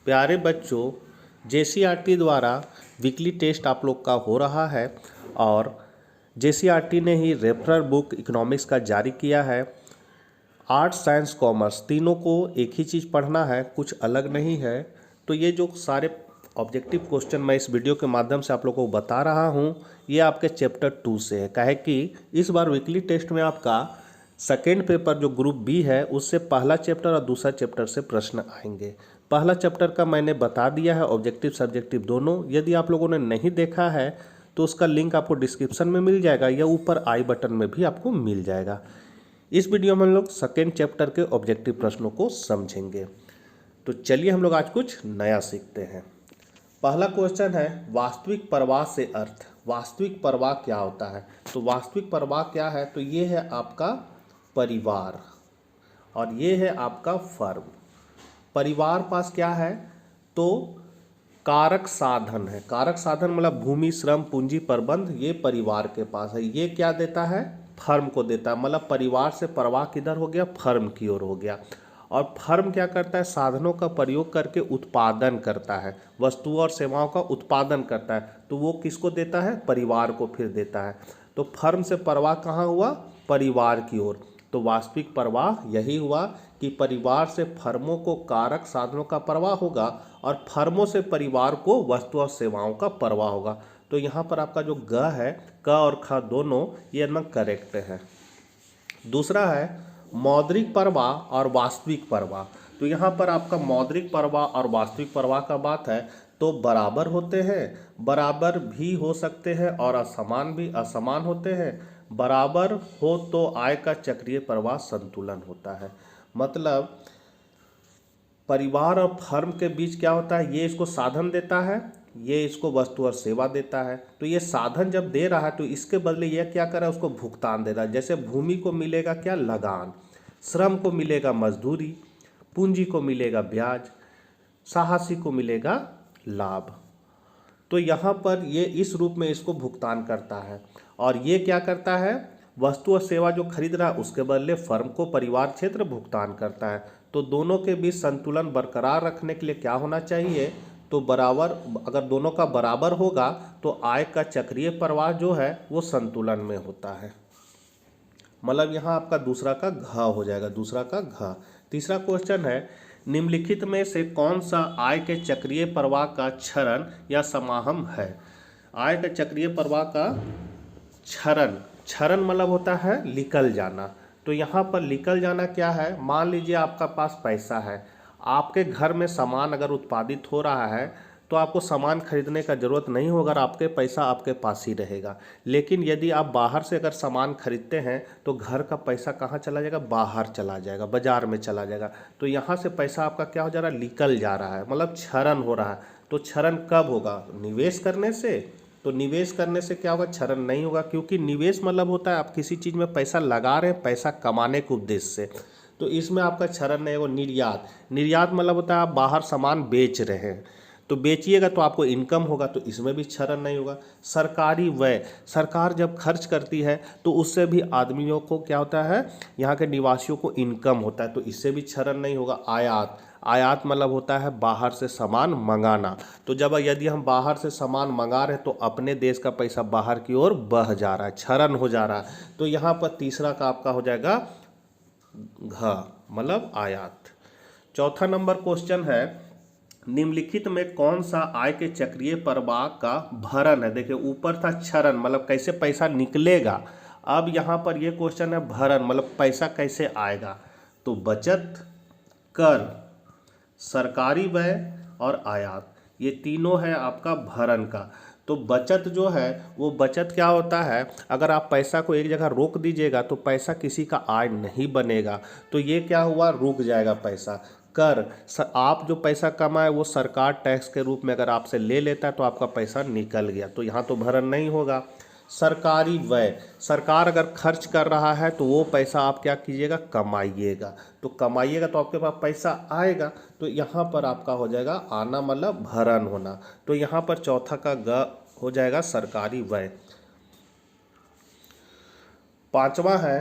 प्यारे बच्चों, जेसीईआरटी द्वारा वीकली टेस्ट आप लोग का हो रहा है और जेसीईआरटी ने ही रेफरल बुक इकोनॉमिक्स का जारी किया है। आर्ट्स, साइंस, कॉमर्स तीनों को एक ही चीज़ पढ़ना है, कुछ अलग नहीं है। तो ये जो सारे ऑब्जेक्टिव क्वेश्चन मैं इस वीडियो के माध्यम से आप लोगों को बता रहा हूँ, ये आपके चैप्टर 2 से है। काहे कि इस बार वीकली टेस्ट में आपका सेकेंड पेपर जो ग्रुप बी है उससे पहला चैप्टर और दूसरा चैप्टर से प्रश्न आएंगे। पहला चैप्टर का मैंने बता दिया है, ऑब्जेक्टिव सब्जेक्टिव दोनों। यदि आप लोगों ने नहीं देखा है तो उसका लिंक आपको डिस्क्रिप्शन में मिल जाएगा या ऊपर आई बटन में भी आपको मिल जाएगा। इस वीडियो में हम लोग सेकेंड चैप्टर के ऑब्जेक्टिव प्रश्नों को समझेंगे। तो चलिए हम लोग आज कुछ नया सीखते हैं। पहला क्वेश्चन है वास्तविक प्रवाह से अर्थ। वास्तविक प्रवाह क्या होता है? तो वास्तविक प्रवाह क्या है? तो ये है आपका परिवार और ये है आपका फर्म। परिवार पास क्या है? तो कारक साधन है। कारक साधन मतलब भूमि, श्रम, पूंजी, प्रबंध, ये परिवार के पास है। ये क्या देता है? फर्म को देता है। मतलब परिवार से प्रवाह किधर हो गया? फर्म की ओर हो गया। और फर्म क्या करता है? साधनों का प्रयोग करके उत्पादन करता है, वस्तुओं और सेवाओं का उत्पादन करता है। तो वो किसको देता है? परिवार को फिर देता है। तो फर्म से प्रवाह कहाँ हुआ? परिवार की ओर। तो वास्तविक प्रवाह यही हुआ कि परिवार से फर्मों को कारक साधनों का प्रवाह होगा और फर्मों से परिवार को वस्तु और सेवाओं का प्रवाह होगा। तो यहाँ पर आपका जो ग है, क और ख दोनों ये एकदम करेक्ट है। दूसरा है मौद्रिक प्रवाह और वास्तविक प्रवाह। तो यहाँ पर आपका मौद्रिक प्रवाह और वास्तविक प्रवाह का बात है तो बराबर होते हैं, बराबर भी हो सकते हैं और असमान भी असमान होते हैं। बराबर हो तो आय का चक्रीय प्रवाह संतुलन होता है। मतलब परिवार और फर्म के बीच क्या होता है? ये इसको साधन देता है, ये इसको वस्तु और सेवा देता है। तो ये साधन जब दे रहा है तो इसके बदले ये क्या कर रहा है? उसको भुगतान दे रहा है। जैसे भूमि को मिलेगा क्या? लगान। श्रम को मिलेगा मजदूरी। पूंजी को मिलेगा ब्याज। साहसी को मिलेगा लाभ। तो यहाँ पर ये इस रूप में इसको भुगतान करता है। और ये क्या करता है? वस्तु और सेवा जो खरीद रहा है उसके बदले फर्म को परिवार क्षेत्र भुगतान करता है। तो दोनों के बीच संतुलन बरकरार रखने के लिए क्या होना चाहिए? तो बराबर, अगर दोनों का बराबर होगा तो आय का चक्रीय प्रवाह जो है वो संतुलन में होता है। मतलब यहाँ आपका दूसरा का घ हो जाएगा, दूसरा का घ। तीसरा क्वेश्चन है निम्नलिखित में से कौन सा आय के चक्रीय प्रवाह का क्षरण या समाहम है? आय के चक्रीय प्रवाह का क्षरण, क्षरण मतलब होता है निकल जाना। तो यहाँ पर निकल जाना क्या है? मान लीजिए आपका पास पैसा है, आपके घर में सामान अगर उत्पादित हो रहा है तो आपको सामान खरीदने का ज़रूरत नहीं होगा, आपके पैसा आपके पास ही रहेगा। लेकिन यदि आप बाहर से अगर सामान खरीदते हैं तो घर का पैसा कहाँ चला जाएगा? बाहर चला जाएगा, बाजार में चला जाएगा। तो यहाँ से पैसा आपका क्या हो जा रहा है? निकल जा रहा है, मतलब क्षरण हो रहा है। तो क्षरण कब होगा? निवेश करने से। तो निवेश करने से क्या होगा? क्षरण नहीं होगा, क्योंकि निवेश मतलब होता है आप किसी चीज़ में पैसा लगा रहे हैं पैसा कमाने के उद्देश्य से। तो इसमें आपका क्षरण नहीं होगा। निर्यात, निर्यात मतलब होता है आप बाहर सामान बेच रहे हैं, तो बेचिएगा तो आपको इनकम होगा, तो इसमें भी क्षरण नहीं होगा। सरकारी व्यय, सरकार जब खर्च करती है तो उससे भी आदमियों को क्या होता है? यहाँ के निवासियों को इनकम होता है, तो इससे भी क्षरण नहीं होगा। आयात, आयात मतलब होता है बाहर से सामान मंगाना। तो जब यदि हम बाहर से सामान मंगा रहे हैं तो अपने देश का पैसा बाहर की ओर बह जा रहा है, क्षरण हो जा रहा है। तो यहाँ पर तीसरा का आपका हो जाएगा घ, मतलब आयात। चौथा नंबर क्वेश्चन है निम्नलिखित में कौन सा आय के चक्रीय प्रवाह का भरण है? देखिए ऊपर था क्षरण, मतलब कैसे पैसा निकलेगा। अब यहाँ पर ये क्वेश्चन है भरण, मतलब पैसा कैसे आएगा। तो बचत, कर, सरकारी व्यय और आयात, ये तीनों है आपका भरण का। तो बचत जो है वो बचत क्या होता है? अगर आप पैसा को एक जगह रोक दीजिएगा तो पैसा किसी का आय नहीं बनेगा, तो ये क्या हुआ? रुक जाएगा पैसा। कर, आप जो पैसा कमाए वो सरकार टैक्स के रूप में अगर आपसे ले लेता है तो आपका पैसा निकल गया, तो यहाँ तो भरण नहीं होगा। सरकारी व्यय, सरकार अगर खर्च कर रहा है तो वो पैसा आप क्या कीजिएगा? कमाइएगा। तो कमाइएगा तो आपके पास पैसा आएगा, तो यहाँ पर आपका हो जाएगा आना, मतलब भरण होना। तो यहाँ पर चौथा का ग हो जाएगा सरकारी व्यय। पांचवा है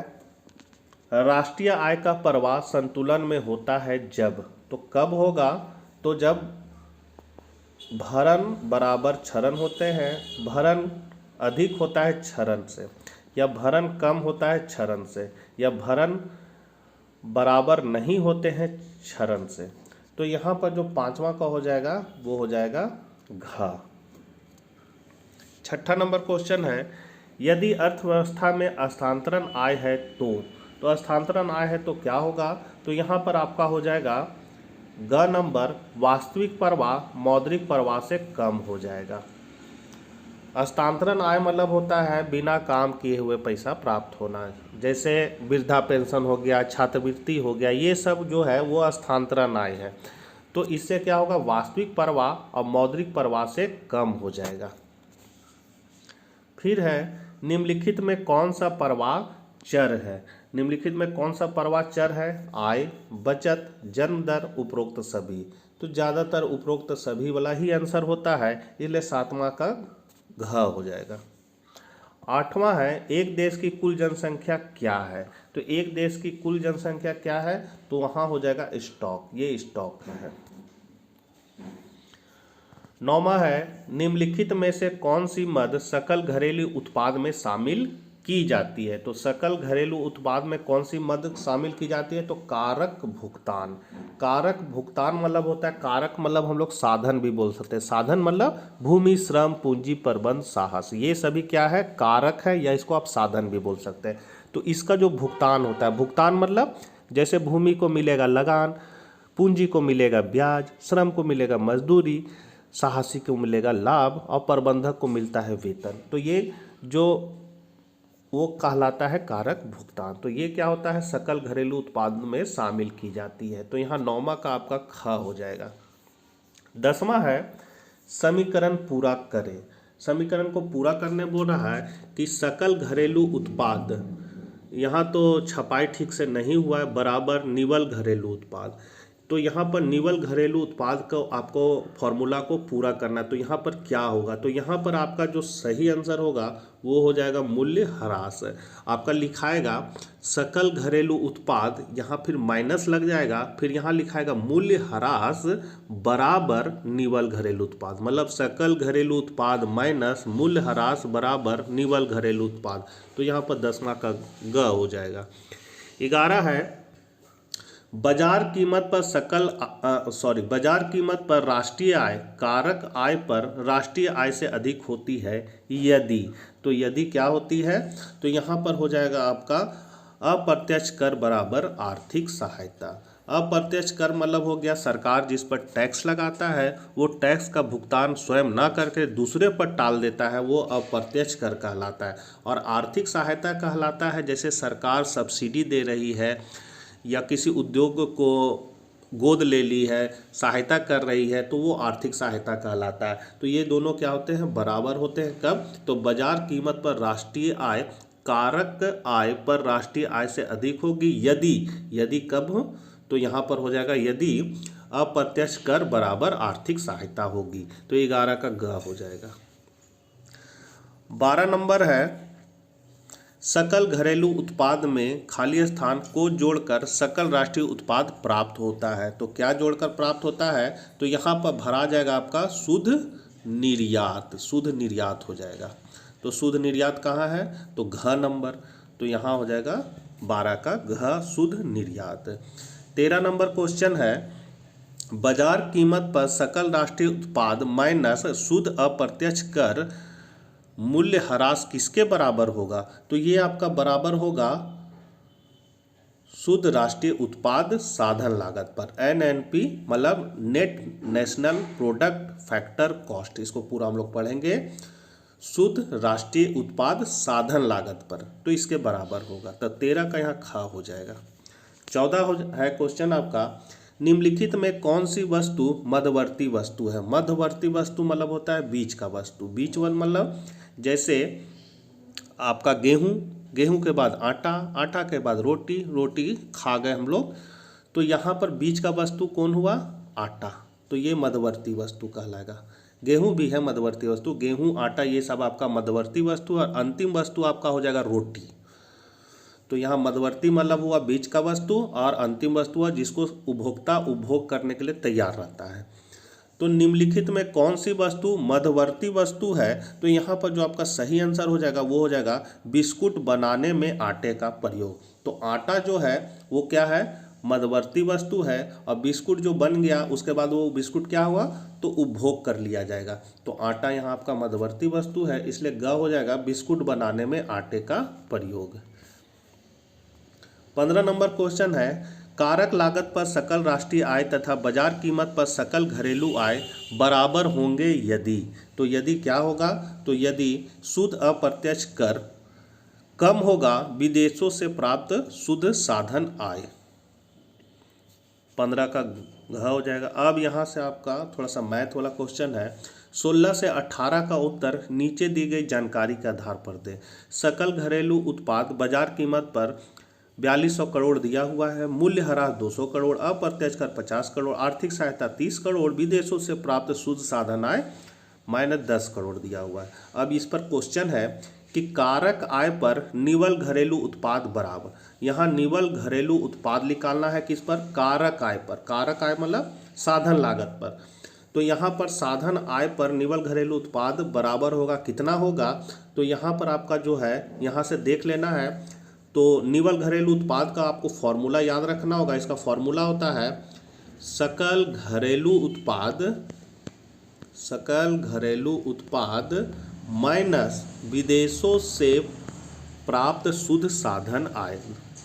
राष्ट्रीय आय का प्रवाह संतुलन में होता है जब। तो कब होगा? तो जब भरण बराबर क्षरण होते हैं। भरण अधिक होता है क्षरण से, या भरण कम होता है क्षरण से, या भरण बराबर नहीं होते हैं क्षरण से। तो यहाँ पर जो पांचवा का हो जाएगा वो हो जाएगा घ। छठा नंबर क्वेश्चन है, यदि अर्थव्यवस्था में हस्तांतरण आय है तो हस्तांतरण आय है तो क्या होगा? तो यहाँ पर आपका हो जाएगा ग नंबर, वास्तविक प्रवाह मौद्रिक प्रवाह से कम हो जाएगा। हस्तांतरण आय मतलब होता है बिना काम किए हुए पैसा प्राप्त होना, जैसे वृद्धा पेंशन हो गया, छात्रवृत्ति हो गया, ये सब जो है वो हस्तांतरण आय है। तो इससे क्या होगा? वास्तविक प्रवाह और मौद्रिक प्रवाह से कम हो जाएगा। फिर है, निम्नलिखित में कौन सा प्रवाह चर है? निम्नलिखित में कौन सा प्रवाह चर है? आय, बचत, जन्म दर, उपरोक्त सभी। तो ज़्यादातर उपरोक्त सभी वाला ही आंसर होता है, इसलिए सातवां का घ हो जाएगा। आठवां है, एक देश की कुल जनसंख्या क्या है? तो एक देश की कुल जनसंख्या क्या है? तो वहाँ हो जाएगा स्टॉक, ये स्टॉक है। नौवां है, निम्नलिखित में से कौन सी मद सकल घरेलू उत्पाद में शामिल की जाती है? तो सकल घरेलू उत्पाद में कौन सी मद शामिल की जाती है? तो कारक भुगतान। कारक भुगतान मतलब होता है, कारक मतलब हम लोग साधन भी बोल सकते हैं। साधन मतलब भूमि, श्रम, पूंजी, प्रबंध, साहस, ये सभी क्या है? कारक है, या इसको आप साधन भी बोल सकते हैं। तो इसका जो भुगतान होता है, भुगतान मतलब जैसे भूमि को मिलेगा लगान, पूंजी को मिलेगा ब्याज, श्रम को मिलेगा मजदूरी, साहसी को मिलेगा लाभ, और प्रबंधक को मिलता है वेतन। तो ये जो वो कहलाता है कारक भुगतान। तो ये क्या होता है? सकल घरेलू उत्पाद में शामिल की जाती है। तो यहाँ नौवां का आपका ख हो जाएगा। दसवां है, समीकरण पूरा करें। समीकरण को पूरा करने बोल रहा है कि सकल घरेलू उत्पाद, यहाँ तो छपाई ठीक से नहीं हुआ है, बराबर निवल घरेलू उत्पाद। तो यहाँ पर निवल घरेलू उत्पाद को आपको फॉर्मूला को पूरा करना है। तो यहाँ पर क्या होगा? तो यहाँ पर आपका जो सही आंसर होगा वो हो जाएगा मूल्य ह्रास। आपका लिखाएगा सकल घरेलू उत्पाद, यहाँ फिर माइनस लग जाएगा, फिर यहाँ लिखाएगा मूल्य ह्रास बराबर निवल घरेलू उत्पाद, मतलब सकल घरेलू उत्पाद माइनस मूल्य ह्रास बराबर निवल घरेलू उत्पाद। तो यहाँ पर 10वां का ग हो जाएगा। 11 है, बाजार कीमत पर राष्ट्रीय आय कारक आय पर राष्ट्रीय आय से अधिक होती है यदि। तो यदि क्या होती है? तो यहाँ पर हो जाएगा आपका अप्रत्यक्ष कर बराबर आर्थिक सहायता। अप्रत्यक्ष कर मतलब हो गया सरकार जिस पर टैक्स लगाता है, वो टैक्स का भुगतान स्वयं ना करके दूसरे पर टाल देता है, वो अप्रत्यक्ष कर कहलाता है। और आर्थिक सहायता कहलाता है जैसे सरकार सब्सिडी दे रही है, या किसी उद्योग को गोद ले ली है, सहायता कर रही है, तो वो आर्थिक सहायता कहलाता है। तो ये दोनों क्या होते हैं? बराबर होते हैं। कब? तो बाजार कीमत पर राष्ट्रीय आय कारक आय पर राष्ट्रीय आय से अधिक होगी यदि कब हो? तो यहाँ पर हो जाएगा यदि अप्रत्यक्ष कर बराबर आर्थिक सहायता होगी। तो 11 का ग हो जाएगा। 12 नंबर है, सकल घरेलू उत्पाद में खाली स्थान को जोड़कर सकल राष्ट्रीय उत्पाद प्राप्त होता है। तो क्या जोड़कर प्राप्त होता है? तो यहाँ पर भरा जाएगा आपका शुद्ध निर्यात। शुद्ध निर्यात हो जाएगा। तो शुद्ध निर्यात कहाँ है? तो घ नंबर। तो यहाँ हो जाएगा 12 का घ, शुद्ध निर्यात। 13 नंबर क्वेश्चन है, बाजार कीमत पर सकल राष्ट्रीय उत्पाद माइनस शुद्ध अप्रत्यक्ष कर मूल्य ह्रास किसके बराबर होगा? तो ये आपका बराबर होगा शुद्ध राष्ट्रीय उत्पाद साधन लागत पर, NNP मतलब net national product factor cost. इसको पूरा हम लोग पढ़ेंगे, शुद्ध राष्ट्रीय उत्पाद साधन लागत पर, तो इसके बराबर होगा। तो 13 का यहाँ खा हो जाएगा। 14 है क्वेश्चन आपका, निम्नलिखित में कौन सी वस्तु मध्यवर्ती वस्तु है? मध्यवर्ती वस्तु मतलब होता है बीच का वस्तु। बीच मतलब जैसे आपका गेहूं के बाद आटा के बाद रोटी खा गए हम लोग, तो यहाँ पर बीच का वस्तु कौन हुआ? आटा। तो ये मध्यवर्ती वस्तु कहलाएगा। गेहूं भी है मध्यवर्ती वस्तु, गेहूं, आटा, ये सब आपका मध्यवर्ती वस्तु, और अंतिम वस्तु आपका हो जाएगा रोटी। तो यहाँ मध्यवर्ती मतलब हुआ बीच का वस्तु, और अंतिम वस्तु है जिसको उपभोक्ता उपभोग करने के लिए तैयार रहता है। तो निम्नलिखित में कौन सी वस्तु मध्यवर्ती वस्तु है? तो यहाँ पर जो आपका सही आंसर हो जाएगा वो हो जाएगा बिस्कुट बनाने में आटे का प्रयोग। तो आटा जो है वो क्या है? मध्यवर्ती वस्तु है, और बिस्कुट जो बन गया उसके बाद वो बिस्कुट क्या हुआ? तो उपभोग कर लिया जाएगा। तो आटा यहाँ आपका मध्यवर्ती वस्तु है, इसलिए ग हो जाएगा बिस्कुट बनाने में आटे का प्रयोग। 15 नंबर क्वेश्चन है, कारक लागत पर सकल राष्ट्रीय आय तथा बाजार कीमत पर सकल घरेलू आय बराबर होंगे यदि। तो यदि क्या होगा? तो यदि शुद्ध अप्रत्यक्ष कर कम होगा विदेशों से प्राप्त शुद्ध साधन आय। 15 का घ हो जाएगा। अब यहाँ से आपका थोड़ा सा मैथ वाला क्वेश्चन है। 16 से 18 का उत्तर नीचे दी गई जानकारी के आधार पर दे। सकल घरेलू उत्पाद बाजार कीमत पर 4200 करोड़ दिया हुआ है, मूल्य ह्रास 200 करोड़, अप्रत्यक्ष कर 50 करोड़, आर्थिक सहायता 30 करोड़, विदेशों से प्राप्त शुद्ध साधन आय -10 करोड़ दिया हुआ है। अब इस पर क्वेश्चन है कि कारक आय पर निवल घरेलू उत्पाद बराबर। यहाँ निवल घरेलू उत्पाद निकालना है किस पर? कारक आय पर। कारक आय मतलब साधन लागत पर। तो यहाँ पर साधन आय पर निवल घरेलू उत्पाद बराबर होगा, कितना होगा? तो यहाँ पर आपका जो है यहाँ से देख लेना है। तो निवल घरेलू उत्पाद का आपको फॉर्मूला याद रखना होगा। इसका फॉर्मूला होता है सकल घरेलू उत्पाद माइनस विदेशों से प्राप्त शुद्ध साधन आय।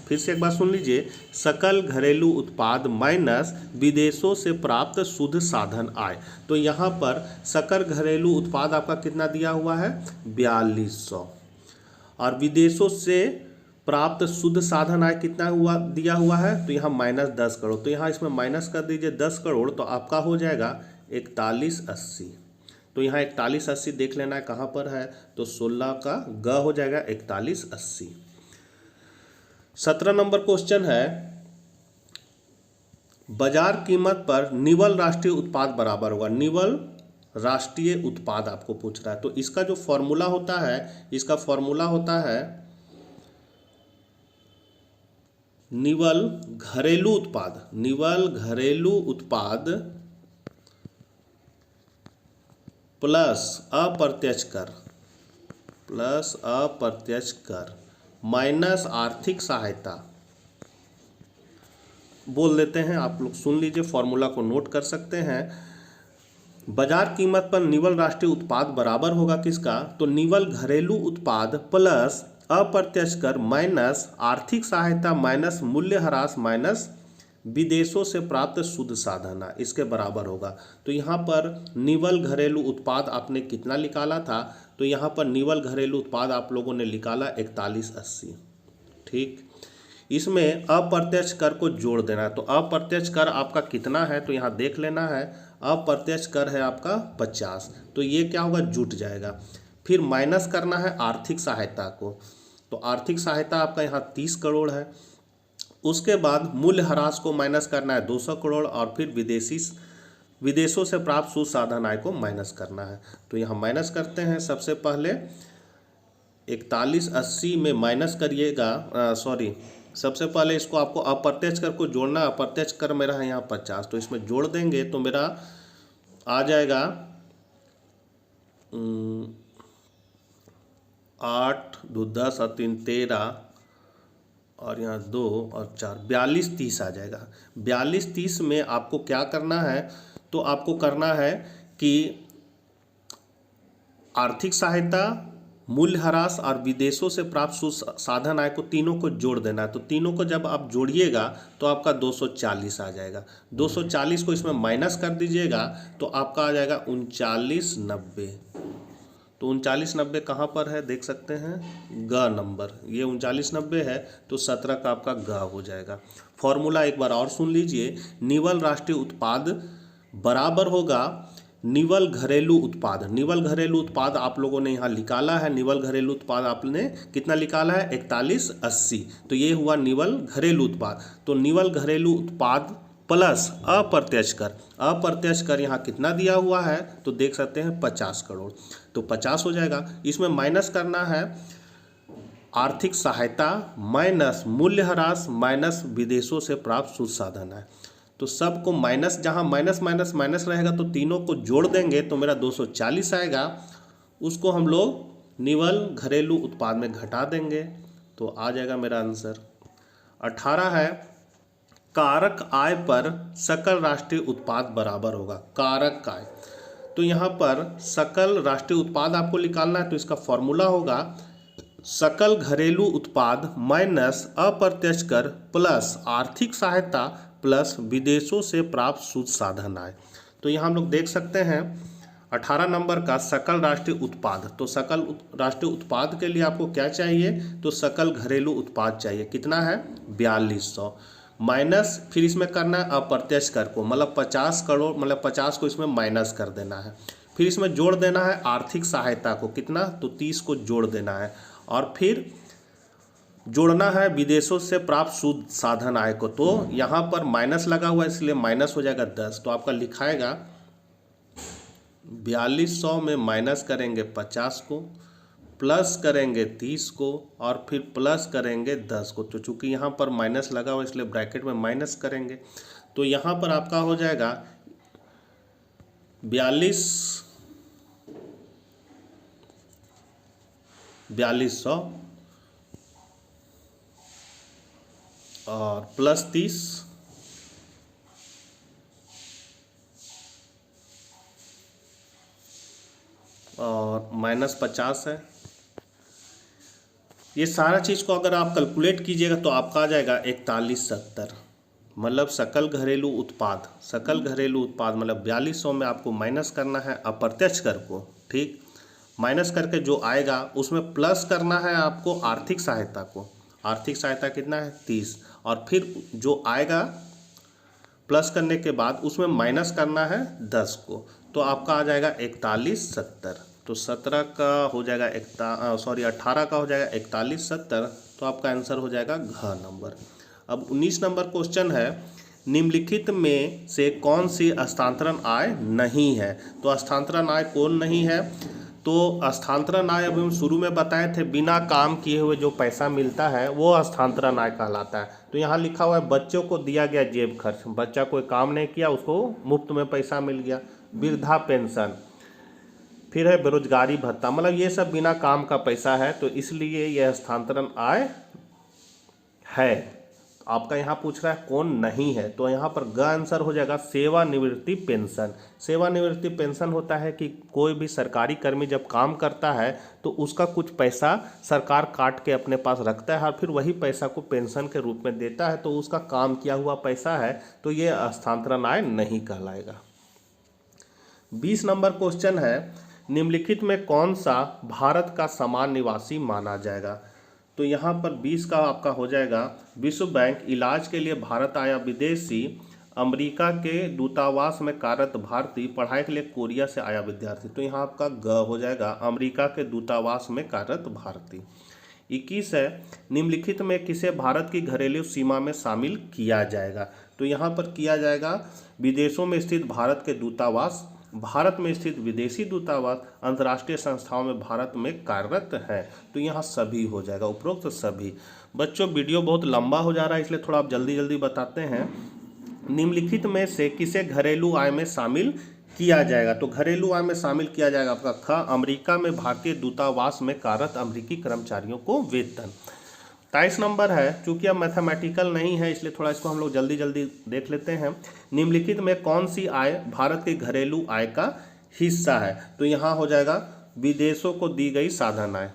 फिर से एक बार सुन लीजिए, सकल घरेलू उत्पाद माइनस विदेशों से प्राप्त शुद्ध साधन आय। तो यहाँ पर सकल घरेलू उत्पाद आपका कितना दिया हुआ है? 4200, और विदेशों से प्राप्त शुद्ध साधन आय कितना हुआ दिया हुआ है? तो यहाँ -10 करोड़। तो यहाँ इसमें माइनस कर दीजिए 10 करोड़, तो आपका हो जाएगा 4180। तो यहाँ 4180 देख लेना है कहाँ पर है? तो 16 का ग हो जाएगा 4180। 17 नंबर क्वेश्चन है, बाजार कीमत पर निवल राष्ट्रीय उत्पाद बराबर होगा। निवल राष्ट्रीय उत्पाद आपको पूछ रहा है, तो इसका जो फॉर्मूला होता है, इसका फॉर्मूला होता है निवल घरेलू उत्पाद प्लस अप्रत्यक्ष कर माइनस आर्थिक सहायता। बोल देते हैं, आप लोग सुन लीजिए, फॉर्मूला को नोट कर सकते हैं। बाजार कीमत पर निवल राष्ट्रीय उत्पाद बराबर होगा किसका? तो निवल घरेलू उत्पाद प्लस अप्रत्यक्ष कर माइनस आर्थिक सहायता माइनस मूल्य ह्रास माइनस विदेशों से प्राप्त शुद्ध साधन, इसके बराबर होगा। तो यहाँ पर निवल घरेलू उत्पाद आपने कितना निकाला था? तो यहाँ पर निवल घरेलू उत्पाद आप लोगों ने निकाला 4180। ठीक, इसमें अप्रत्यक्ष कर को जोड़ देना है। तो अप्रत्यक्ष कर आपका कितना है? तो यहाँ देख लेना है। अप्रत्यक्ष कर है आपका 50, तो ये क्या होगा? जुट जाएगा। फिर माइनस करना है आर्थिक सहायता को, तो आर्थिक सहायता आपका यहाँ 30 करोड़ है। उसके बाद मूल्य ह्रास को माइनस करना है 200 करोड़, और फिर विदेशों से प्राप्त शुद्ध साधन आय को माइनस करना है। तो यहाँ माइनस करते हैं। सबसे पहले 4180 में माइनस करिएगा, सबसे पहले इसको आपको अप्रत्यक्ष कर को जोड़ना। अप्रत्यक्ष कर मेरा है यहाँ 50, तो इसमें जोड़ देंगे तो मेरा आ जाएगा 8 2 10 और 3 13, और यहाँ 2 और 4 42 30 आ जाएगा। 42 30 में आपको क्या करना है? तो आपको करना है कि आर्थिक सहायता, मूल्य ह्रास और विदेशों से प्राप्त शुद्ध साधन आय को तीनों को जोड़ देना है। तो तीनों को जब आप जोड़िएगा तो आपका 240 आ जाएगा। 240 को इसमें माइनस कर दीजिएगा तो आपका आ जाएगा 3990। तो 3990 कहाँ पर है? देख सकते हैं ग नंबर, ये 3990 है, तो 17 का आपका ग हो जाएगा। फॉर्मूला एक बार और सुन लीजिए, निवल राष्ट्रीय उत्पाद बराबर होगा निवल घरेलू उत्पाद। निवल घरेलू उत्पाद आप लोगों ने यहाँ निकाला है। निवल घरेलू उत्पाद आपने कितना निकाला है? 4180। तो ये हुआ निवल घरेलू उत्पाद। तो निवल घरेलू उत्पाद प्लस अप्रत्यक्ष कर। अप्रत्यक्ष कर यहाँ कितना दिया हुआ है? तो देख सकते हैं 50 करोड़, तो 50 हो जाएगा। इसमें माइनस करना है आर्थिक सहायता माइनस मूल्य ह्रास माइनस विदेशों से प्राप्त शुद्ध साधन है। तो सबको माइनस, जहाँ माइनस माइनस माइनस रहेगा तो तीनों को जोड़ देंगे तो मेरा 240 आएगा। उसको हम लोग निवल घरेलू उत्पाद में घटा देंगे तो आ जाएगा मेरा आंसर। 18 है कारक आय पर सकल राष्ट्रीय उत्पाद बराबर होगा। कारक आय, तो यहाँ पर सकल राष्ट्रीय उत्पाद आपको निकालना है तो इसका फॉर्मूला होगा सकल घरेलू उत्पाद माइनस अप्रत्यक्ष कर प्लस आर्थिक सहायता प्लस विदेशों से प्राप्त शुद्ध साधन आय। तो यहाँ हम लोग देख सकते हैं 18 नंबर का सकल राष्ट्रीय उत्पाद, तो सकल राष्ट्रीय उत्पाद के लिए आपको क्या चाहिए, तो सकल घरेलू उत्पाद चाहिए। कितना है 4200 माइनस, फिर इसमें करना है अप्रत्यक्ष कर को, मतलब 50 करोड़, मतलब 50 को इसमें माइनस कर देना है। फिर इसमें जोड़ देना है आर्थिक सहायता को, कितना, तो 30 को जोड़ देना है। और फिर जोड़ना है विदेशों से प्राप्त शुद्ध साधन आय को। तो यहाँ पर माइनस लगा हुआ है इसलिए माइनस हो जाएगा 10। तो आपका लिखाएगा 4200 में माइनस करेंगे 50 को, प्लस करेंगे 30 को और फिर प्लस करेंगे 10 को। तो चूंकि यहाँ पर माइनस लगा हुआ इसलिए ब्रैकेट में माइनस करेंगे। तो यहाँ पर आपका हो जाएगा 4200 और प्लस 30 और माइनस 50 है। ये सारा चीज़ को अगर आप कैलकुलेट कीजिएगा तो आपका आ जाएगा 4170। मतलब सकल घरेलू उत्पाद, सकल घरेलू उत्पाद मतलब 4200 में आपको माइनस करना है अप्रत्यक्ष कर को, ठीक, माइनस करके जो आएगा उसमें प्लस करना है आपको आर्थिक सहायता को। आर्थिक सहायता कितना है 30, और फिर जो आएगा प्लस करने के बाद उसमें माइनस करना है 10 को। तो आपका आ जाएगा 4170। तो 17 का हो जाएगा 18 का हो जाएगा 4170। तो आपका आंसर हो जाएगा घ नंबर। अब 19 नंबर क्वेश्चन है निम्नलिखित में से कौन सी हस्तांतरण आय नहीं है। तो हस्तांतरण आय कौन नहीं है, तो हस्तांतरण आय अभी हम शुरू में बताए थे बिना काम किए हुए जो पैसा मिलता है वो हस्तांतरण आय कहलाता है। तो यहाँ लिखा हुआ है बच्चों को दिया गया जेब खर्च, बच्चा कोई काम नहीं किया उसको मुफ्त में पैसा मिल गया। वृद्धा पेंशन, फिर है बेरोजगारी भत्ता, मतलब ये सब बिना काम का पैसा है तो इसलिए यह हस्तांतरण आय है। आपका यहाँ पूछ रहा है कौन नहीं है, तो यहाँ पर ग आंसर हो जाएगा सेवानिवृत्ति पेंशन। सेवानिवृत्ति पेंशन होता है कि कोई भी सरकारी कर्मी जब काम करता है तो उसका कुछ पैसा सरकार काट के अपने पास रखता है और फिर वही पैसा को पेंशन के रूप में देता है, तो उसका काम किया हुआ पैसा है, तो ये हस्तांतरण आय नहीं कहलाएगा। 20 नंबर क्वेश्चन है निम्नलिखित में कौन सा भारत का समान निवासी माना जाएगा। तो यहाँ पर 20 का आपका हो जाएगा विश्व बैंक इलाज के लिए भारत आया विदेशी, अमेरिका के दूतावास में कार्यरत भारतीय, पढ़ाई के लिए कोरिया से आया विद्यार्थी। तो यहाँ आपका ग हो जाएगा अमेरिका के दूतावास में कार्यरत भारतीय। 21 है निम्नलिखित में किसे भारत की घरेलू सीमा में शामिल किया जाएगा। तो यहाँ पर किया जाएगा विदेशों में स्थित भारत के दूतावास, भारत में स्थित विदेशी दूतावास, अंतर्राष्ट्रीय संस्थाओं में भारत में कार्यरत है। तो यहाँ सभी हो जाएगा, उपरोक्त सभी। बच्चों वीडियो बहुत लंबा हो जा रहा है इसलिए थोड़ा आप जल्दी जल्दी बताते हैं। निम्नलिखित में से किसे घरेलू आय में शामिल किया जाएगा। तो घरेलू आय में शामिल किया जाएगा आपका ख अमेरिका में भारतीय दूतावास में कार्यरत अमेरिकी कर्मचारियों को वेतन। 23 नंबर है, चूंकि अब मैथमेटिकल नहीं है इसलिए थोड़ा इसको हम लोग जल्दी जल्दी देख लेते हैं। निम्नलिखित में कौन सी आय भारत की घरेलू आय का हिस्सा है। तो यहाँ हो जाएगा विदेशों को दी गई साधन आय।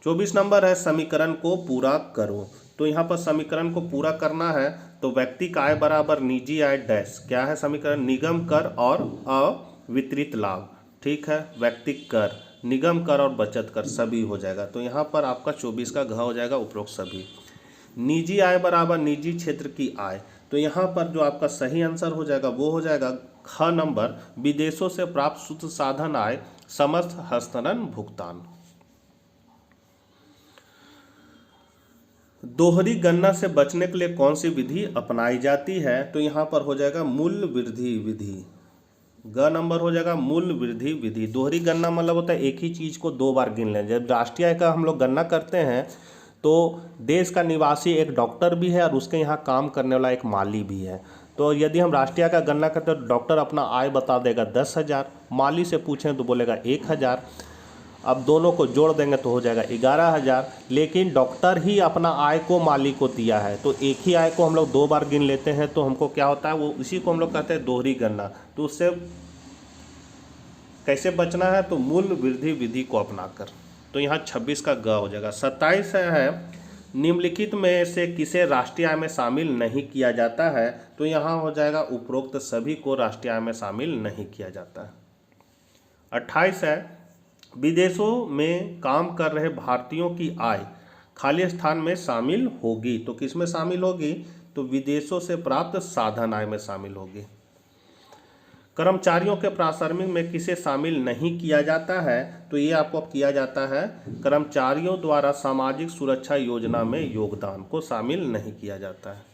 24 नंबर है समीकरण को पूरा करो। तो यहाँ पर समीकरण को पूरा करना है तो व्यक्ति का आय बराबर निजी आय डैश, क्या है समीकरण, निगम कर और अवितरित लाभ, ठीक है, व्यक्तिगत कर, निगम कर और बचत कर सभी हो जाएगा। तो यहाँ पर आपका 24 का घ हो जाएगा उपरोक्त सभी। निजी आय बराबर निजी क्षेत्र की आय। तो यहाँ पर जो आपका सही आंसर हो जाएगा वो हो जाएगा ख नंबर विदेशों से प्राप्त शुद्ध साधन आय समस्त हस्तांतरण भुगतान। दोहरी गणना से बचने के लिए कौन सी विधि अपनाई जाती है। तो यहाँ पर हो जाएगा मूल्य वृद्धि विधि। ग नंबर हो जाएगा मूल्य वृद्धि विधि। दोहरी गणना मतलब होता है एक ही चीज़ को दो बार गिन लें। जब राष्ट्रीय आय का हम लोग गणना करते हैं तो देश का निवासी एक डॉक्टर भी है और उसके यहाँ काम करने वाला एक माली भी है। तो यदि हम राष्ट्रीय आय का गणना करते हैं तो डॉक्टर अपना आय बता देगा 10,000, माली से पूछें तो बोलेगा 1,000। अब दोनों को जोड़ देंगे तो हो जाएगा 11,000, लेकिन डॉक्टर ही अपना आय को माली को दिया है, तो एक ही आय को हम लोग 2 बार गिन लेते हैं तो हमको क्या होता है, वो इसी को हम लोग कहते हैं दोहरी गणना। तो उससे कैसे बचना है, तो मूल वृद्धि विधि को अपनाकर। तो यहाँ 26 का ग हो जाएगा। 27 है निम्नलिखित में से किसे राष्ट्रीय आय में शामिल नहीं किया जाता है, तो यहाँ हो जाएगा उपरोक्त सभी को राष्ट्रीय आय में शामिल नहीं किया जाता है। 28 है विदेशों में काम कर रहे भारतीयों की आय खाली स्थान में शामिल होगी। तो किस में शामिल होगी, तो विदेशों से प्राप्त साधन आय में शामिल होगी। कर्मचारियों के प्राश्रमिक में किसे शामिल नहीं किया जाता है, तो ये आपको किया जाता है कर्मचारियों द्वारा सामाजिक सुरक्षा योजना में योगदान को शामिल नहीं किया जाता है।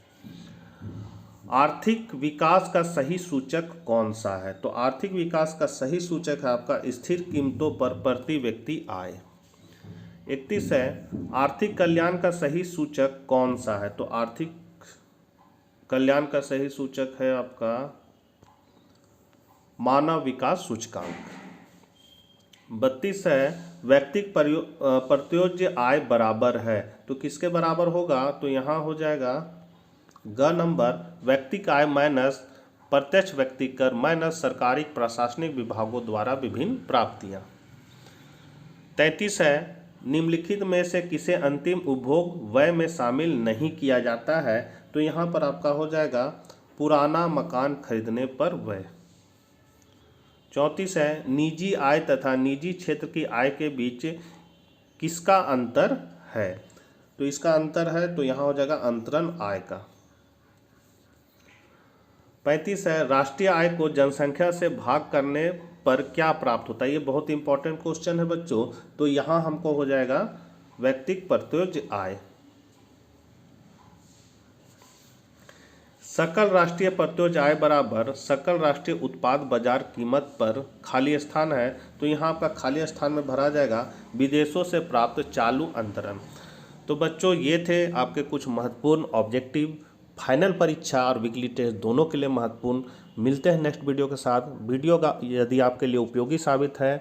आर्थिक विकास का सही सूचक कौन सा है, तो आर्थिक विकास का सही सूचक है आपका स्थिर कीमतों पर प्रति व्यक्ति आय। 31 है आर्थिक कल्याण का सही सूचक कौन सा है, तो आर्थिक कल्याण का सही सूचक है आपका मानव विकास सूचकांक। 32 है व्यक्तिक प्रत्योज्य आय बराबर है, तो किसके बराबर होगा, तो यहाँ हो जाएगा ग नंबर व्यक्तिक आय माइनस प्रत्यक्ष व्यक्ति कर माइनस सरकारी प्रशासनिक विभागों द्वारा विभिन्न प्राप्तियां। 33 है निम्नलिखित में से किसे अंतिम उपभोग व्यय में शामिल नहीं किया जाता है, तो यहाँ पर आपका हो जाएगा पुराना मकान खरीदने पर व्यय। 34 है निजी आय तथा निजी क्षेत्र की आय के बीच किसका अंतर है, तो इसका अंतर है तो यहाँ हो जाएगा अंतरण आय का। 35 है राष्ट्रीय आय को जनसंख्या से भाग करने पर क्या प्राप्त होता है, ये बहुत इंपॉर्टेंट क्वेश्चन है बच्चों। तो यहाँ हमको हो जाएगा व्यक्तिक प्रत्योज्य आय। सकल राष्ट्रीय प्रत्योज्य आय बराबर सकल राष्ट्रीय उत्पाद बाजार कीमत पर खाली स्थान है, तो यहाँ आपका खाली स्थान में भरा जाएगा विदेशों से प्राप्त चालू अंतरण। तो बच्चों ये थे आपके कुछ महत्वपूर्ण ऑब्जेक्टिव, फाइनल परीक्षा और वीकली टेस्ट दोनों के लिए महत्वपूर्ण। मिलते हैं नेक्स्ट वीडियो के साथ। वीडियो का यदि आपके लिए उपयोगी साबित है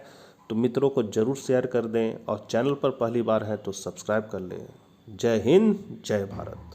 तो मित्रों को जरूर शेयर कर दें और चैनल पर पहली बार है तो सब्सक्राइब कर लें। जय हिंद, जय भारत।